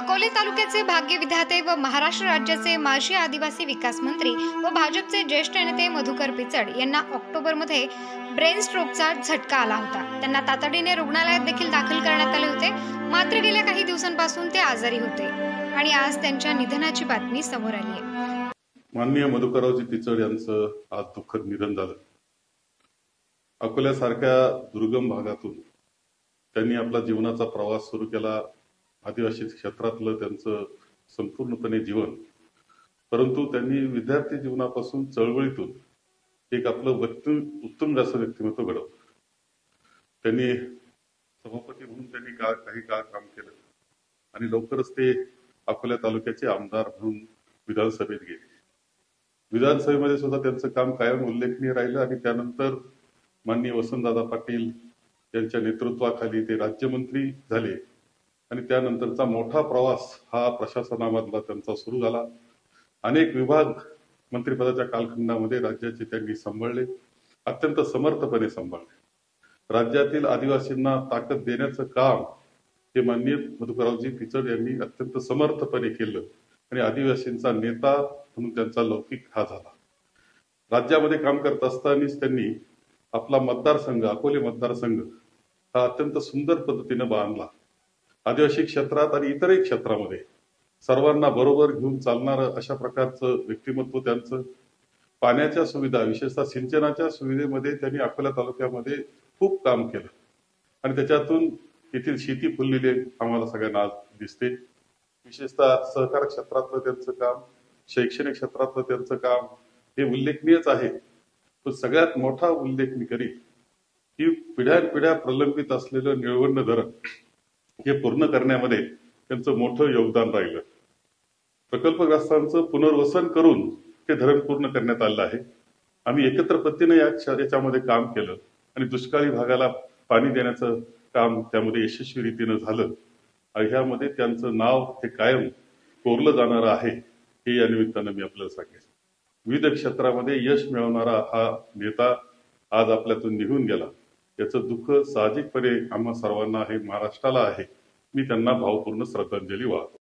अकोले तालुक्याचे भाग्यविधाते व महाराष्ट्र राज्याचे माजी आदिवासी विकास मंत्री व भाजपचे ज्येष्ठ नेते मधुकर पिचड यांना ऑक्टोबरमध्ये ब्रेन स्ट्रोकचा झटका आला होता। त्यांना तातडीने रुग्णालयात देखील दाखल करण्यात आले होते। मात्र गेल्या काही दिवसांपासून ते आजारी होते आणि आज त्यांच्या निधनाची बातमी समोर आली आहे। माननीय मधुकररावजी पिचड यांचं आज दुःखद निधन झालं। अकोल्यासारख्या दुर्गम भागातून त्यांनी आपला जीवनाचा प्रवास सुरू केला। आदिवासी क्षेत्रातलं त्यांचं संपूर्णपणे जीवन, परंतु त्यांनी विद्यार्थी जीवनापासून चळवळीतून एक आपलं उत्तम असं व्यक्तिमत्व घडवलं। त्यांनी सभापती म्हणून त्यांनी काही काळ काम केलं आणि लवकरच ते अकोला तालुक्याचे आमदार म्हणून विधानसभेत गेले। विधानसभेमध्ये सुद्धा त्यांचं काम कायम उल्लेखनीय राहिलं आणि त्यानंतर माननीय वसंतदादा पाटील यांच्या नेतृत्वाखाली ते राज्यमंत्री झाले आणि त्यानंतरचा मोठा प्रवास हा प्रशासनामधला त्यांचा सुरू झाला। अनेक विभाग मंत्रिपदाच्या कालखंडामध्ये राज्याचे त्यांनी सांभाळले, अत्यंत समर्थपणे सांभाळले। राज्यातील आदिवासींना ताकद देण्याचं काम हे माननीय मधुकररावजी पिचड यांनी अत्यंत समर्थपणे केलं आणि आदिवासींचा नेता म्हणून त्यांचा लौकिक हा झाला। राज्यामध्ये काम करत असतानाच त्यांनी आपला मतदारसंघ अकोले मतदारसंघ हा अत्यंत सुंदर पद्धतीने बांधला। आदिवासी क्षेत्रात आणि इतरही क्षेत्रामध्ये सर्वांना बरोबर घेऊन चालणारं अशा प्रकारचं व्यक्तिमत्व त्यांचं। पाण्याच्या सुविधा, विशेषतः सिंचनाच्या सुविधेमध्ये त्यांनी अकोला तालुक्यामध्ये खूप काम केलं आणि त्याच्यातून येथील शेती फुललेली आम्हाला सगळ्यांना आज दिसते। विशेषतः सहकार क्षेत्रातलं त्यांचं काम, शैक्षणिक क्षेत्रातलं त्यांचं काम हे उल्लेखनीयच आहे। पण सगळ्यात मोठा उल्लेख मी करीन की पिढ्यानपिढ्या प्रलंबित असलेलं निळवंड धरण हे पूर्ण करण्यामध्ये त्यांचं मोठं योगदान राहिलं। प्रकल्पग्रस्तांचं पुनर्वसन करून ते धरण पूर्ण करण्यात आलं आहे। आम्ही एकत्र पद्धतीने याच्यामध्ये काम केलं आणि दुष्काळी भागाला पाणी देण्याचं काम त्यामध्ये यशस्वी रीतीने झालं आणि ह्यामध्ये त्यांचं नाव हे कायम कोरलं जाणार आहे हे या निमित्तानं मी आपल्याला सांगेन। विविध क्षेत्रामध्ये यश मिळवणारा हा नेता आज आपल्यातून निघून गेला, याचं दुःख साहजिकपणे आम्हा सर्वांना आहे, महाराष्ट्राला आहे। मी त्यांना भावपूर्ण श्रद्धांजली वाहतो।